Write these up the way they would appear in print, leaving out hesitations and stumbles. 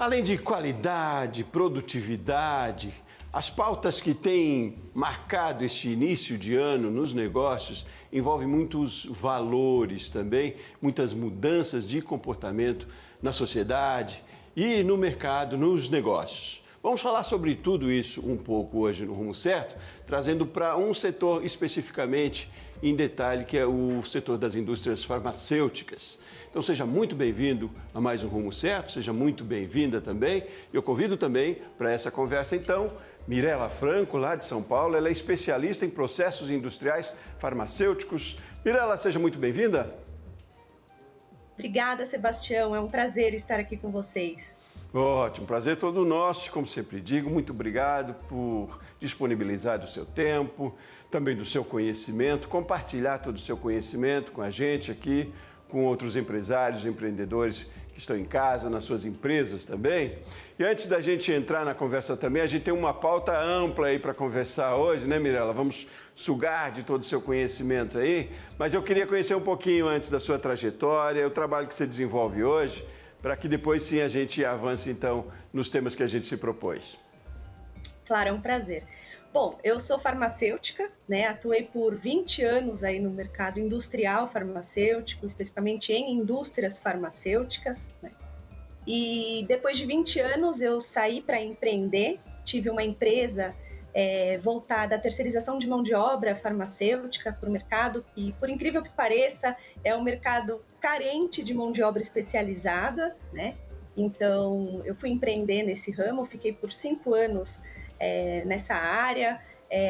Além de qualidade, produtividade, as pautas que têm marcado este início de ano nos negócios envolvem muitos valores também, muitas mudanças de comportamento na sociedade e no mercado, nos negócios. Vamos falar sobre tudo isso um pouco hoje no Rumo Certo, trazendo para um setor especificamente em detalhe, que é o setor das indústrias farmacêuticas. Então seja muito bem-vindo a mais um Rumo Certo, seja muito bem-vinda também. Eu convido também para essa conversa, então, Mirela Franco, lá de São Paulo. Ela é especialista em processos industriais farmacêuticos. Mirela, seja muito bem-vinda. Obrigada, Sebastião. É um prazer estar aqui com vocês. Ótimo, prazer todo nosso, como sempre digo, muito obrigado por disponibilizar do seu tempo, também do seu conhecimento, compartilhar todo o seu conhecimento com a gente aqui, com outros empresários, empreendedores que estão em casa, nas suas empresas também. E antes da gente entrar na conversa também, a gente tem uma pauta ampla aí para conversar hoje, né, Mirela? Vamos sugar de todo o seu conhecimento aí, mas eu queria conhecer um pouquinho antes da sua trajetória, o trabalho que você desenvolve hoje, para que depois sim a gente avance então nos temas que a gente se propôs. Claro, é um prazer. Bom, eu sou farmacêutica, né? Atuei por 20 anos aí no mercado industrial farmacêutico, especificamente em indústrias farmacêuticas, né? E depois de 20 anos eu saí para empreender, tive uma empresa voltada à terceirização de mão de obra farmacêutica para o mercado, e por incrível que pareça, é um mercado carente de mão de obra especializada, né? Então, eu fui empreender nesse ramo, fiquei por 5 anos nessa área,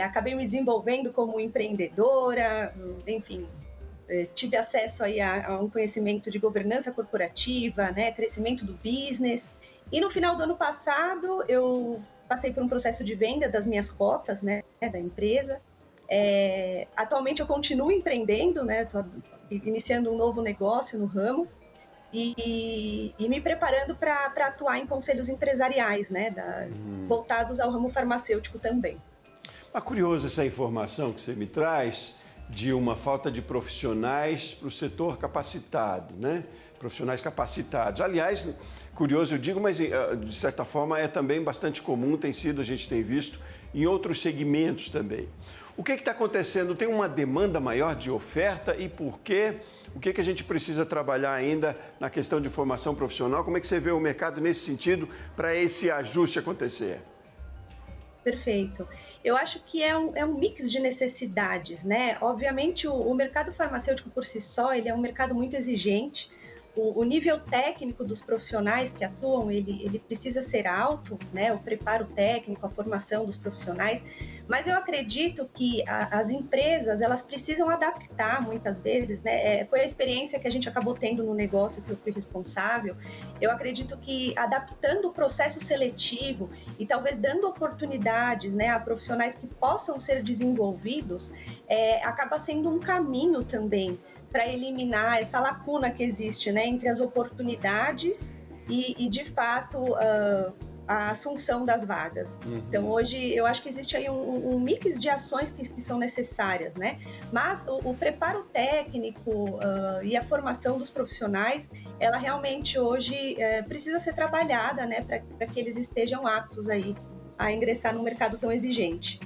acabei me desenvolvendo como empreendedora, enfim, tive acesso aí a um conhecimento de governança corporativa, né, crescimento do business, e no final do ano passado eu passei por um processo de venda das minhas cotas, né, da empresa. Atualmente eu continuo empreendendo, né, estou iniciando um novo negócio no ramo e me preparando para atuar em conselhos empresariais, né, voltados ao ramo farmacêutico também. É curiosa essa informação que você me traz de uma falta de profissionais para o setor capacitado, né? Profissionais capacitados. Aliás, curioso eu digo, mas de certa forma é também bastante comum, tem sido, a gente tem visto, em outros segmentos também. O que está acontecendo? Tem uma demanda maior de oferta e por quê? O que a gente precisa trabalhar ainda na questão de formação profissional? Como é que você vê o mercado nesse sentido para esse ajuste acontecer? Perfeito. Eu acho que é um mix de necessidades, né? Obviamente, o mercado farmacêutico por si só, ele é um mercado muito exigente. O nível técnico dos profissionais que atuam, ele precisa ser alto, né? O preparo técnico, a formação dos profissionais. Mas eu acredito que as empresas, elas precisam adaptar muitas vezes, né? Foi a experiência que a gente acabou tendo no negócio que eu fui responsável. Eu acredito que adaptando o processo seletivo e talvez dando oportunidades, né, a profissionais que possam ser desenvolvidos, acaba sendo um caminho também para eliminar essa lacuna que existe, né, entre as oportunidades e de fato, a assunção das vagas. Então, hoje, eu acho que existe aí um mix de ações que são necessárias, né? Mas o preparo técnico e a formação dos profissionais, ela realmente hoje precisa ser trabalhada, né, para que eles estejam aptos aí a ingressar num mercado tão exigente.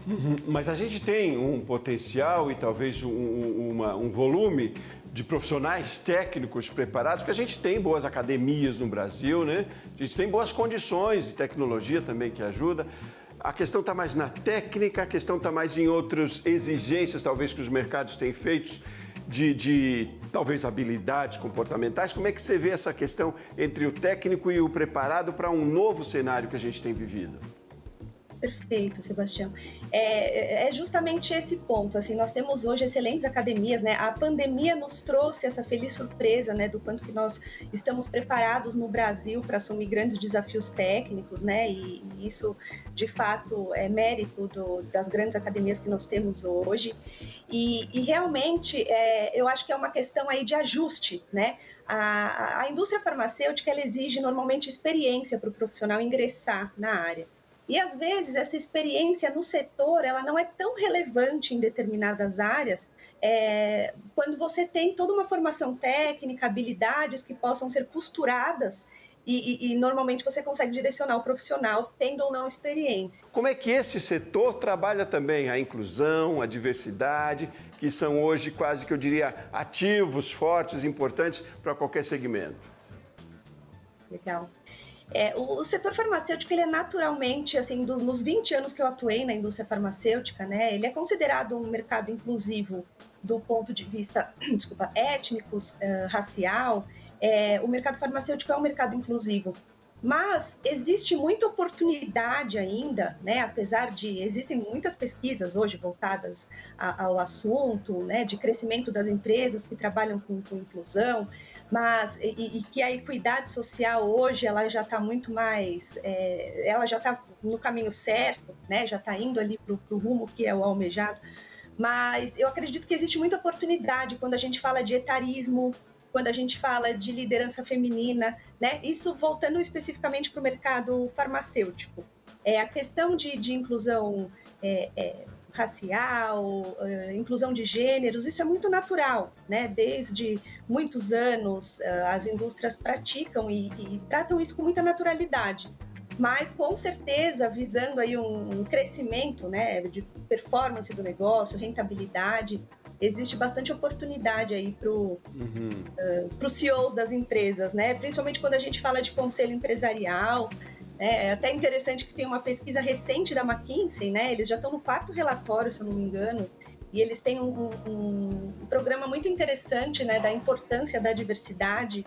Mas a gente tem um potencial e talvez um volume de profissionais técnicos preparados, porque a gente tem boas academias no Brasil, né? A gente tem boas condições de tecnologia também que ajuda. A questão está mais na técnica, a questão está mais em outras exigências, talvez, que os mercados têm feito de talvez habilidades comportamentais. Como é que você vê essa questão entre o técnico e o preparado para um novo cenário que a gente tem vivido? Perfeito, Sebastião. É justamente esse ponto, assim, nós temos hoje excelentes academias, né? A pandemia nos trouxe essa feliz surpresa, né, do quanto que nós estamos preparados no Brasil para assumir grandes desafios técnicos, né? E isso, de fato, é mérito das grandes academias que nós temos hoje. E realmente, eu acho que é uma questão aí de ajuste, né? A indústria farmacêutica, ela exige normalmente experiência para o profissional ingressar na área. E, às vezes, essa experiência no setor, ela não é tão relevante em determinadas áreas, quando você tem toda uma formação técnica, habilidades que possam ser costuradas e normalmente você consegue direcionar o profissional, tendo ou não experiência. Como é que este setor trabalha também a inclusão, a diversidade, que são hoje quase que eu diria ativos, fortes, importantes para qualquer segmento? Legal. O setor farmacêutico, ele é naturalmente, assim, nos 20 anos que eu atuei na indústria farmacêutica, né, ele é considerado um mercado inclusivo do ponto de vista, desculpa, étnicos, racial. O mercado farmacêutico é um mercado inclusivo. Mas existe muita oportunidade ainda, né? Apesar de existem muitas pesquisas hoje voltadas ao assunto, né? De crescimento das empresas que trabalham com inclusão, mas e que a equidade social hoje ela já está muito mais, ela já está no caminho certo, né? Já está indo ali para o rumo que é o almejado. Mas eu acredito que existe muita oportunidade quando a gente fala de etarismo, quando a gente fala de liderança feminina, né? Isso voltando especificamente para o mercado farmacêutico. A questão de inclusão racial, inclusão de gêneros, isso é muito natural, né? Desde muitos anos as indústrias praticam e tratam isso com muita naturalidade. Mas, com certeza, visando aí um crescimento, né, de performance do negócio, rentabilidade, existe bastante oportunidade aí para os CEOs das empresas, né? Principalmente quando a gente fala de conselho empresarial. É até interessante que tem uma pesquisa recente da McKinsey, né? Eles já estão no 4º relatório, se eu não me engano, e eles têm um programa muito interessante, né, da importância da diversidade.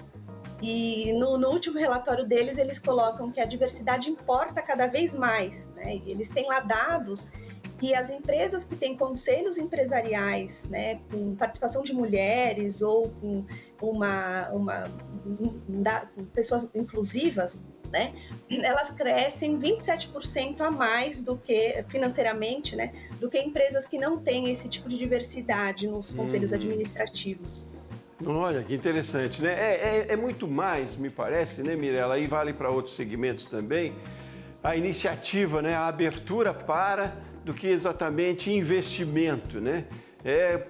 E no último relatório deles, eles colocam que a diversidade importa cada vez mais, né? E eles têm lá dados que as empresas que têm conselhos empresariais, né, com participação de mulheres ou com com pessoas inclusivas, né, elas crescem 27% a mais do que financeiramente, né, do que empresas que não têm esse tipo de diversidade nos conselhos administrativos. Olha, que interessante, né? É muito mais, me parece, né, Mirela? Aí vale para outros segmentos também, a iniciativa, né, a abertura para do que exatamente investimento, né?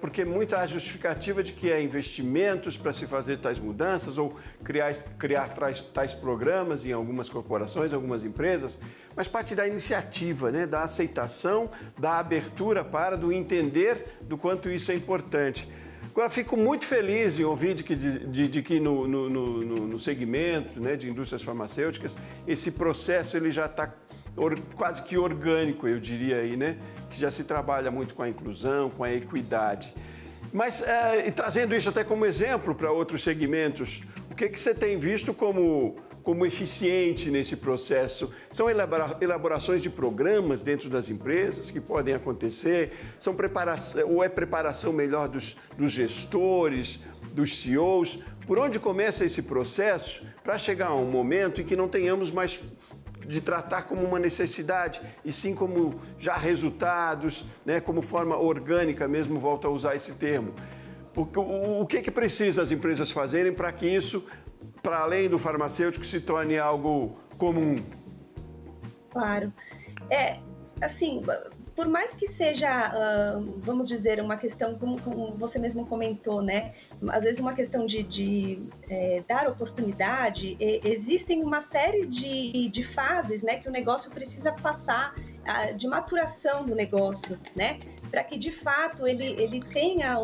Porque muita justificativa de que é investimentos para se fazer tais mudanças ou criar tais programas em algumas corporações, algumas empresas, mas parte da iniciativa, né? Da aceitação, da abertura para, do entender do quanto isso é importante. Agora, fico muito feliz em ouvir de que no segmento, né, de indústrias farmacêuticas, esse processo ele já está quase que orgânico, eu diria aí, né? Que já se trabalha muito com a inclusão, com a equidade. Mas, e trazendo isso até como exemplo para outros segmentos, o que você tem visto como eficiente nesse processo? São elaborações de programas dentro das empresas que podem acontecer? Ou é preparação melhor dos gestores, dos CEOs? Por onde começa esse processo para chegar a um momento em que não tenhamos mais de tratar como uma necessidade, e sim como já resultados, né, como forma orgânica mesmo, volto a usar esse termo. Porque o que precisa as empresas fazerem para que isso, para além do farmacêutico, se torne algo comum? Claro. Assim, por mais que seja, vamos dizer, uma questão, como você mesmo comentou, né? Às vezes uma questão de dar oportunidade, existem uma série de fases, né, que o negócio precisa passar, de maturação do negócio, né? Para que, de fato, ele tenha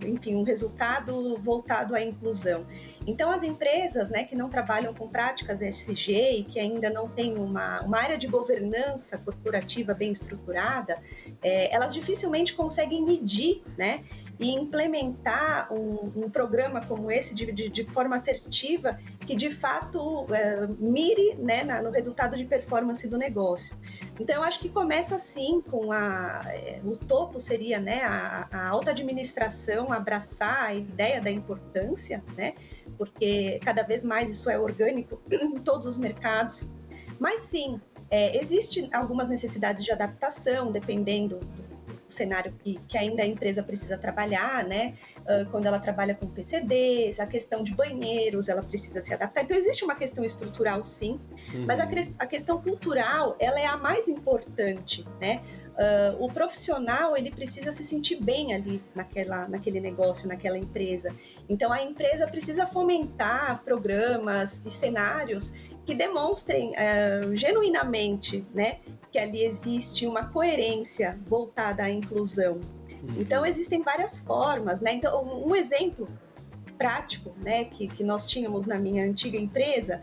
enfim, um resultado voltado à inclusão. Então, as empresas, né, que não trabalham com práticas ESG e que ainda não têm uma área de governança corporativa bem estruturada, elas dificilmente conseguem medir, né, e implementar um programa como esse de forma assertiva que, de fato, mire, né, no resultado de performance do negócio. Então, eu acho que começa, assim, com o topo seria, né, a alta administração abraçar a ideia da importância, né, porque cada vez mais isso é orgânico em todos os mercados. Mas, sim, existem algumas necessidades de adaptação, dependendo do cenário que ainda a empresa precisa trabalhar, né? Quando ela trabalha com PCDs, a questão de banheiros, ela precisa se adaptar. Então, existe uma questão estrutural, sim, mas a questão cultural, ela é a mais importante, né? o profissional ele precisa se sentir bem ali naquele negócio, naquela empresa. Então a empresa precisa fomentar programas e cenários que demonstrem genuinamente, né, que ali existe uma coerência voltada à inclusão. Então existem várias formas, né? Então um exemplo prático, né, que nós tínhamos na minha antiga empresa,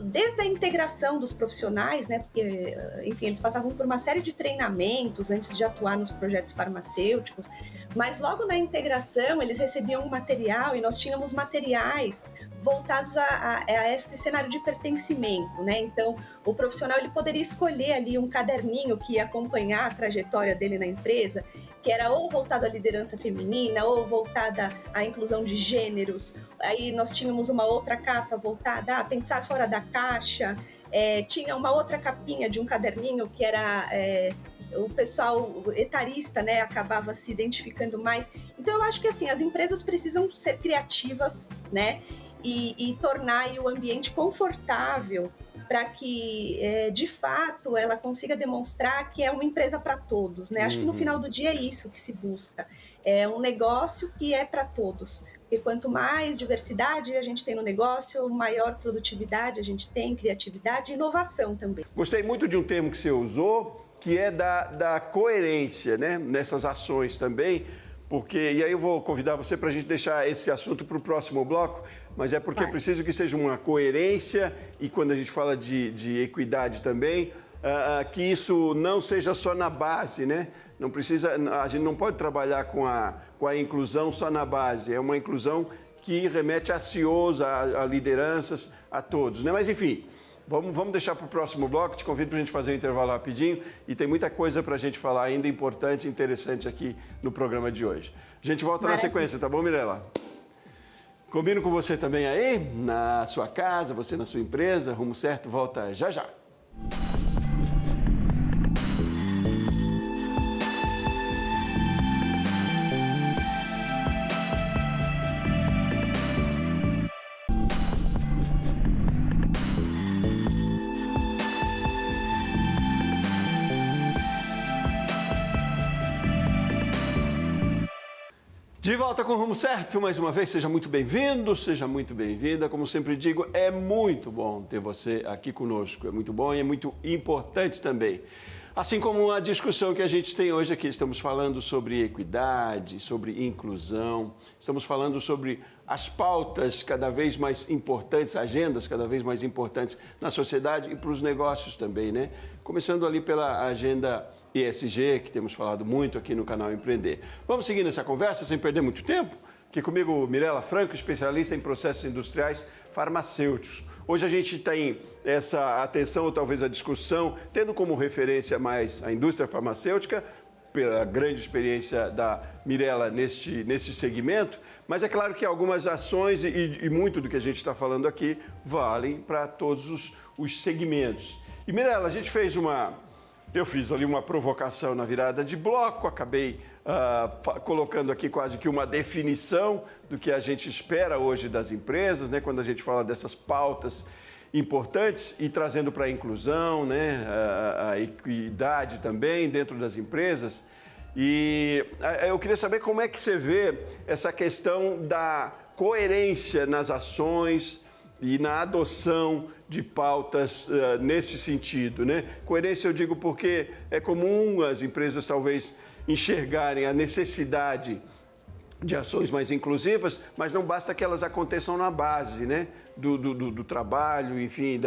desde a integração dos profissionais, né, porque, enfim, eles passavam por uma série de treinamentos antes de atuar nos projetos farmacêuticos, mas logo na integração eles recebiam um material e nós tínhamos materiais voltados a esse cenário de pertencimento, né? Então, o profissional ele poderia escolher ali um caderninho que ia acompanhar a trajetória dele na empresa, que era ou voltado à liderança feminina, ou voltada à inclusão de gêneros. Aí nós tínhamos uma outra capa voltada a pensar fora da caixa, tinha uma outra capinha de um caderninho que era o pessoal etarista, né, acabava se identificando mais. Então eu acho que assim, as empresas precisam ser criativas, né, e tornar aí o ambiente confortável para que, de fato, ela consiga demonstrar que é uma empresa para todos, né? Acho que no final do dia é isso que se busca. É um negócio que é para todos. E quanto mais diversidade a gente tem no negócio, maior produtividade a gente tem, criatividade e inovação também. Gostei muito de um termo que você usou, que é da coerência, né? Nessas ações também. Porque, e aí eu vou convidar você para a gente deixar esse assunto para o próximo bloco, mas é porque é preciso que seja uma coerência e quando a gente fala de equidade também, que isso não seja só na base, né? Não precisa, a gente não pode trabalhar com a inclusão só na base, é uma inclusão que remete a CEOs, a lideranças, a todos, né? Mas enfim, vamos deixar para o próximo bloco, te convido para a gente fazer um intervalo rapidinho e tem muita coisa para a gente falar ainda importante e interessante aqui no programa de hoje. A gente volta na sequência, tá bom, Mirela? Combino com você também aí, na sua casa, você na sua empresa, Rumo Certo volta já já. De volta com o Rumo Certo, mais uma vez, seja muito bem-vindo, seja muito bem-vinda. Como sempre digo, é muito bom ter você aqui conosco, é muito bom e é muito importante também. Assim como a discussão que a gente tem hoje aqui, estamos falando sobre equidade, sobre inclusão, estamos falando sobre as pautas cada vez mais importantes, agendas cada vez mais importantes na sociedade e para os negócios também, né? Começando ali pela agenda ESG, que temos falado muito aqui no canal Empreender. Vamos seguir nessa conversa sem perder muito tempo? Aqui comigo, Mirela Franco, especialista em processos industriais farmacêuticos. Hoje a gente tem essa atenção, ou talvez a discussão, tendo como referência mais a indústria farmacêutica, pela grande experiência da Mirela neste segmento, mas é claro que algumas ações e muito do que a gente está falando aqui valem para todos os segmentos. E Mirela, eu fiz ali uma provocação na virada de bloco, acabei colocando aqui quase que uma definição do que a gente espera hoje das empresas, né, quando a gente fala dessas pautas importantes e trazendo para a inclusão, né, a equidade também dentro das empresas. E eu queria saber como é que você vê essa questão da coerência nas ações e na adoção de pautas nesse sentido, né? Coerência eu digo porque é comum as empresas talvez enxergarem a necessidade de ações mais inclusivas, mas não basta que elas aconteçam na base, né? Do trabalho, enfim,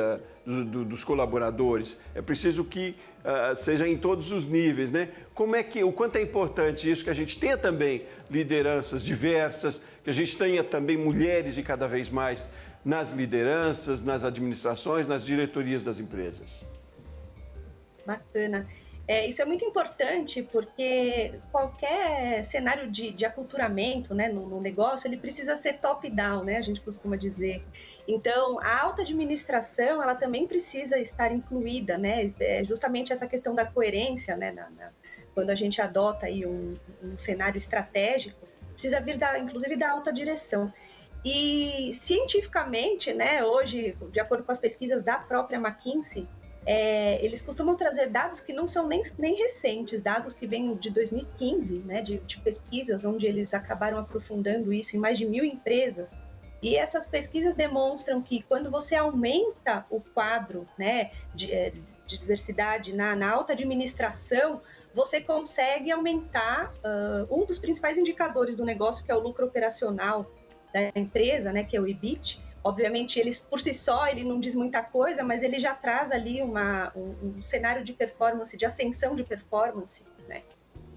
dos colaboradores. É preciso que seja em todos os níveis, né? O quanto é importante isso, que a gente tenha também lideranças diversas, que a gente tenha também mulheres e cada vez mais nas lideranças, nas administrações, nas diretorias das empresas. Bacana. Isso é muito importante porque qualquer cenário de aculturamento, né, no negócio, ele precisa ser top-down, né, a gente costuma dizer. Então, a alta administração, ela também precisa estar incluída, né, justamente essa questão da coerência, né, quando a gente adota aí um cenário estratégico, precisa vir inclusive da alta direção. E cientificamente, né, hoje, de acordo com as pesquisas da própria McKinsey, eles costumam trazer dados que não são nem recentes, dados que vêm de 2015, né, de pesquisas onde eles acabaram aprofundando isso em mais de 1.000 empresas. E essas pesquisas demonstram que quando você aumenta o quadro, né, de diversidade na alta administração, você consegue aumentar um dos principais indicadores do negócio, que é o lucro operacional da empresa, né, que é o EBIT. Obviamente, por si só, ele não diz muita coisa, mas ele já traz ali um cenário de performance, de ascensão de performance, né?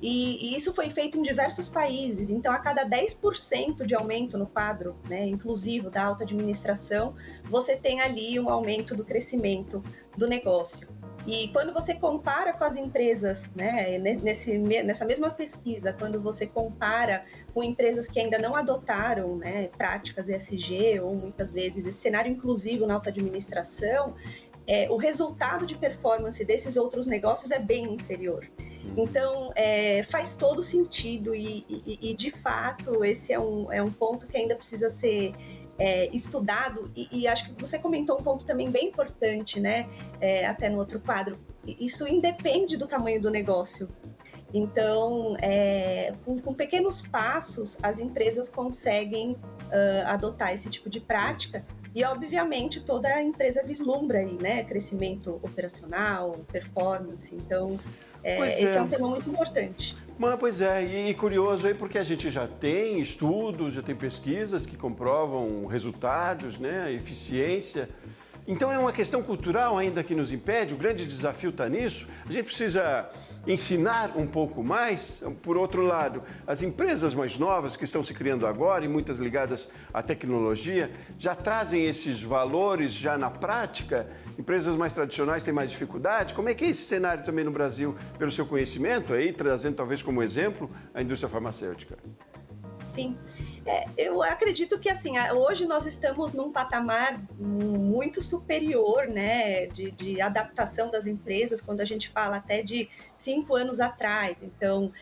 E isso foi feito em diversos países. Então, a cada 10% de aumento no quadro, né, inclusivo da alta administração, você tem ali um aumento do crescimento do negócio. E quando você compara com as empresas, né, nessa mesma pesquisa, quando você compara com empresas que ainda não adotaram, né, práticas ESG ou muitas vezes esse cenário inclusivo na alta administração, o resultado de performance desses outros negócios é bem inferior. Então, faz todo sentido e de fato, esse é um ponto que ainda precisa ser estudado e acho que você comentou um ponto também bem importante, né? Até no outro quadro. Isso independe do tamanho do negócio. Então, com pequenos passos, as empresas conseguem adotar esse tipo de prática e, obviamente, toda a empresa vislumbra aí, né? Crescimento operacional, performance. Então, esse é um tema muito importante. Mas, pois é, e curioso aí porque a gente já tem estudos, já tem pesquisas que comprovam resultados, né, eficiência. Então é uma questão cultural ainda que nos impede, o grande desafio está nisso. A gente precisa ensinar um pouco mais. Por outro lado, as empresas mais novas que estão se criando agora, e muitas ligadas à tecnologia, já trazem esses valores já na prática. Empresas mais tradicionais têm mais dificuldade. Como é que é esse cenário também no Brasil, pelo seu conhecimento, aí, trazendo talvez como exemplo a indústria farmacêutica? Sim, eu acredito que assim, hoje nós estamos num patamar muito superior, né, de adaptação das empresas, quando a gente fala até de 5 anos atrás. Então,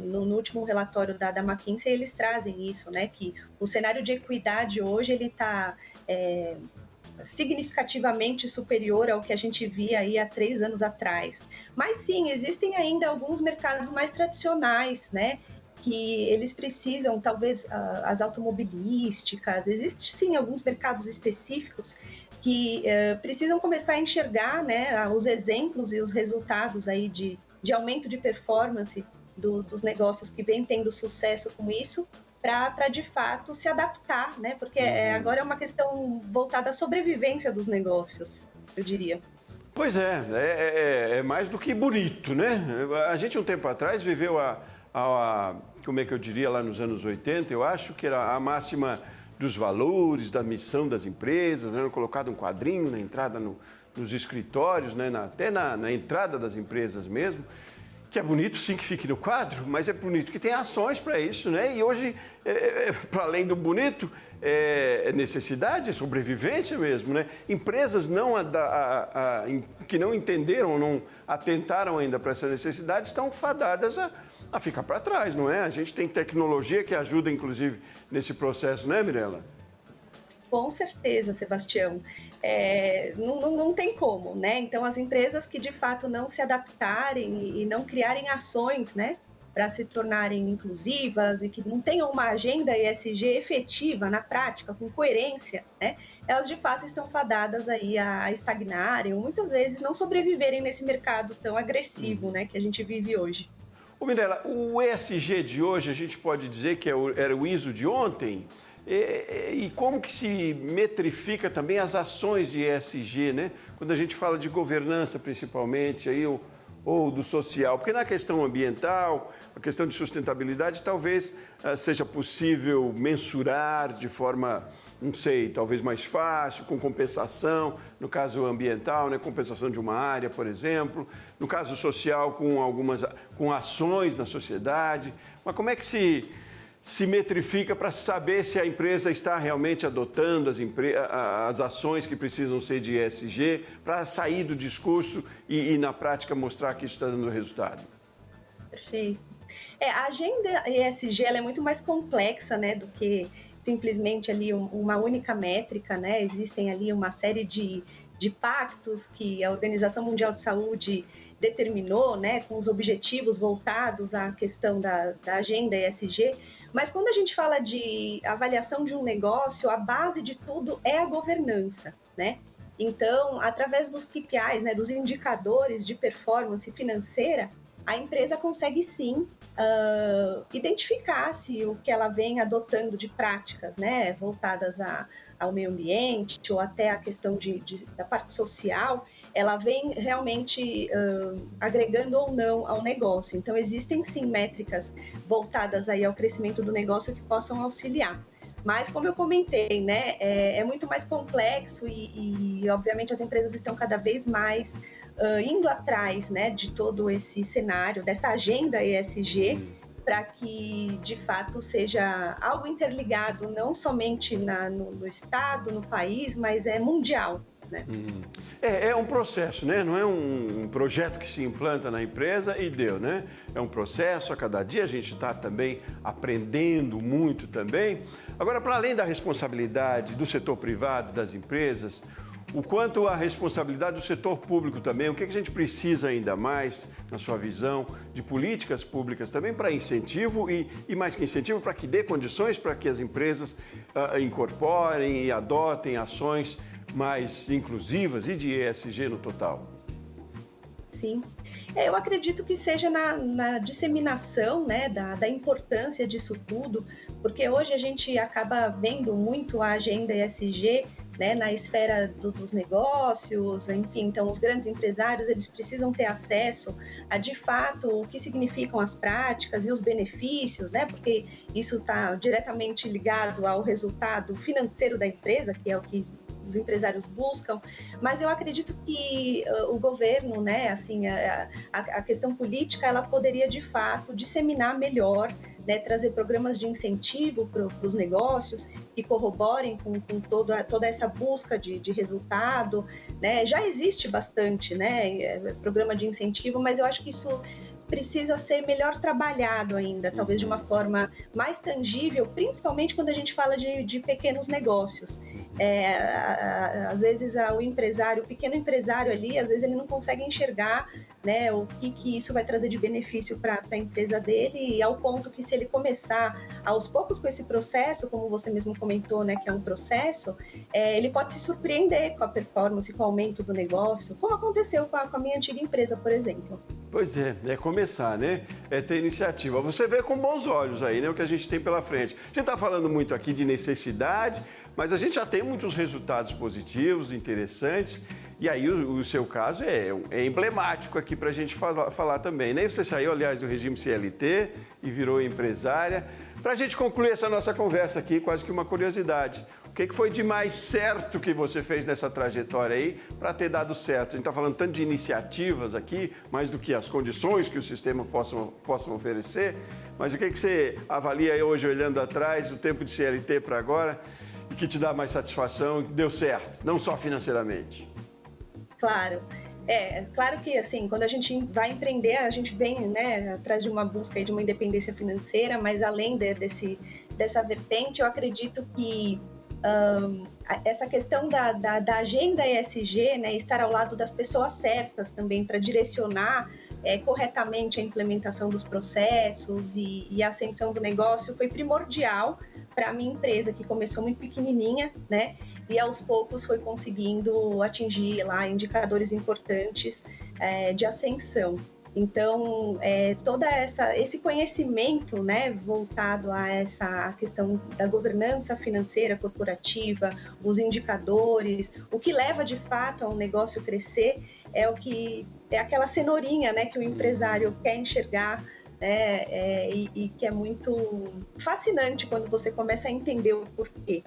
no último relatório da McKinsey, eles trazem isso, né, que o cenário de equidade hoje ele está significativamente superior ao que a gente via aí há 3 anos atrás. Mas sim, existem ainda alguns mercados mais tradicionais, né, que eles precisam, talvez as automobilísticas, existem sim alguns mercados específicos que precisam começar a enxergar, né, os exemplos e os resultados aí de aumento de performance dos negócios que vêm tendo sucesso com isso, para de fato se adaptar, né, porque agora é uma questão voltada à sobrevivência dos negócios, eu diria. Pois é mais do que bonito, né? A gente um tempo atrás viveu como é que eu diria, lá nos anos 80, eu acho que era a máxima dos valores, da missão das empresas, né? Colocado um quadrinho na entrada nos escritórios, né? Até na entrada das empresas mesmo, que é bonito sim que fique no quadro, mas é bonito que tem ações para isso, né? E hoje, para além do bonito, é necessidade, é sobrevivência mesmo, né? Empresas que não entenderam, não atentaram ainda para essa necessidade, estão fadadas a ficar para trás, não é? A gente tem tecnologia que ajuda, inclusive, nesse processo, né, Mirela? Com certeza, Sebastião. Não tem como, né? Então, as empresas que, de fato, não se adaptarem e não criarem ações, né, para se tornarem inclusivas e que não tenham uma agenda ESG efetiva na prática, com coerência, né, elas, de fato, estão fadadas aí a estagnarem ou, muitas vezes, não sobreviverem nesse mercado tão agressivo, né, que a gente vive hoje. Ô, Mirela, o ESG de hoje, a gente pode dizer que era o ISO de ontem? E como que se metrifica também as ações de ESG, né? Quando a gente fala de governança, principalmente, aí, ou do social? Porque na questão ambiental, a questão de sustentabilidade, talvez seja possível mensurar de forma, não sei, talvez mais fácil, com compensação, no caso ambiental, né, compensação de uma área, por exemplo, no caso social, com ações na sociedade. Mas como é que se metrifica para saber se a empresa está realmente adotando as ações que precisam ser de ESG, para sair do discurso e na prática mostrar que isso está dando resultado? Perfeito. A agenda ESG ela é muito mais complexa, né, do que simplesmente ali uma única métrica, né? Existem ali uma série de de pactos que a Organização Mundial de Saúde determinou, né, com os objetivos voltados à questão da agenda ESG, mas quando a gente fala de avaliação de um negócio, a base de tudo é a governança, né? Então, através dos KPIs, né, dos indicadores de performance financeira, a empresa consegue sim identificar se o que ela vem adotando de práticas, né, voltadas ao meio ambiente ou até a questão da parte social, ela vem realmente agregando ou não ao negócio. Então, existem sim métricas voltadas aí ao crescimento do negócio que possam auxiliar. Mas, como eu comentei, né, é muito mais complexo e, obviamente, as empresas estão cada vez mais indo atrás, né, de todo esse cenário, dessa agenda ESG, para que, de fato, seja algo interligado, não somente no Estado, no país, mas é mundial. Né? É um processo, né? Não é um projeto que se implanta na empresa e deu, né? É um processo, a cada dia a gente está também aprendendo muito também. Agora, para além da responsabilidade do setor privado, das empresas, o quanto a responsabilidade do setor público também, o que a gente precisa ainda mais, na sua visão, de políticas públicas também para incentivo e mais que incentivo, para que dê condições para que as empresas incorporem e adotem ações mais inclusivas e de ESG no total? Sim. Eu acredito que seja na disseminação, né, da importância disso tudo, porque hoje a gente acaba vendo muito a agenda ESG, né, na esfera dos negócios, enfim, então os grandes empresários, eles precisam ter acesso a, de fato, o que significam as práticas e os benefícios, né, porque isso está diretamente ligado ao resultado financeiro da empresa, que é o que os empresários buscam, mas eu acredito que o governo, né, assim, a questão política, ela poderia, de fato, disseminar melhor, né, trazer programas de incentivo para os negócios que corroborem com toda essa busca de resultado, né? Já existe bastante, né, programa de incentivo, mas eu acho que isso precisa ser melhor trabalhado ainda, talvez de uma forma mais tangível, principalmente quando a gente fala de pequenos negócios. Às vezes o pequeno empresário ali, às vezes ele não consegue enxergar, né, o que isso vai trazer de benefício para a empresa dele, e ao ponto que, se ele começar aos poucos com esse processo, como você mesmo comentou, né, que é um processo, ele pode se surpreender com a performance, com o aumento do negócio, como aconteceu com a minha antiga empresa, por exemplo. Pois é começar, né? É ter iniciativa. Você vê com bons olhos aí, né, o que a gente tem pela frente. A gente está falando muito aqui de necessidade, mas a gente já tem muitos resultados positivos, interessantes, e aí o seu caso é emblemático aqui para a gente falar também, né? Você saiu, aliás, do regime CLT e virou empresária. Para a gente concluir essa nossa conversa aqui, quase que uma curiosidade. O que foi de mais certo que você fez nessa trajetória aí para ter dado certo? A gente está falando tanto de iniciativas aqui, mais do que as condições que o sistema possam oferecer, mas o que você avalia aí hoje, olhando atrás, o tempo de CLT para agora, e que te dá mais satisfação e que deu certo, não só financeiramente? Claro. Claro que, assim, quando a gente vai empreender, a gente vem, né, atrás de uma busca de uma independência financeira, mas além dessa vertente, eu acredito que essa questão da agenda ESG, né, estar ao lado das pessoas certas também para direcionar corretamente a implementação dos processos e a ascensão do negócio foi primordial para a minha empresa, que começou muito pequenininha, né, e aos poucos foi conseguindo atingir lá indicadores importantes de ascensão. Então, todo esse conhecimento, né, voltado a essa questão da governança financeira corporativa, os indicadores, o que leva de fato a um negócio crescer, é aquela cenourinha, né, que o empresário quer enxergar, né, e que é muito fascinante quando você começa a entender o porquê.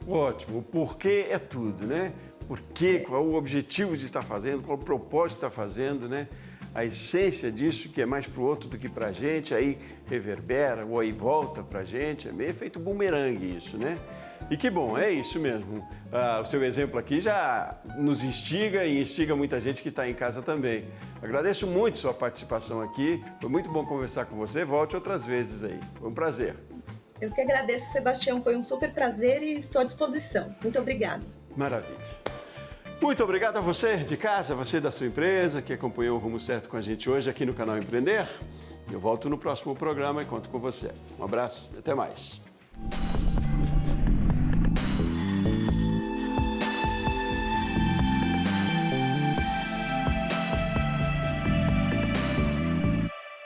Ótimo, o porquê é tudo, né? Porquê, qual o objetivo de estar fazendo, qual o propósito de estar fazendo, né? A essência disso, que é mais para o outro do que para a gente, aí reverbera ou aí volta para a gente, é meio feito bumerangue isso, né? E que bom, é isso mesmo. O seu exemplo aqui já nos instiga e instiga muita gente que está em casa também. Agradeço muito sua participação aqui, foi muito bom conversar com você, volte outras vezes aí, foi um prazer. Eu que agradeço, Sebastião, foi um super prazer e estou à disposição. Muito obrigada. Maravilha. Muito obrigado a você de casa, você da sua empresa, que acompanhou o Rumo Certo com a gente hoje aqui no canal Empreender. Eu volto no próximo programa e conto com você. Um abraço e até mais.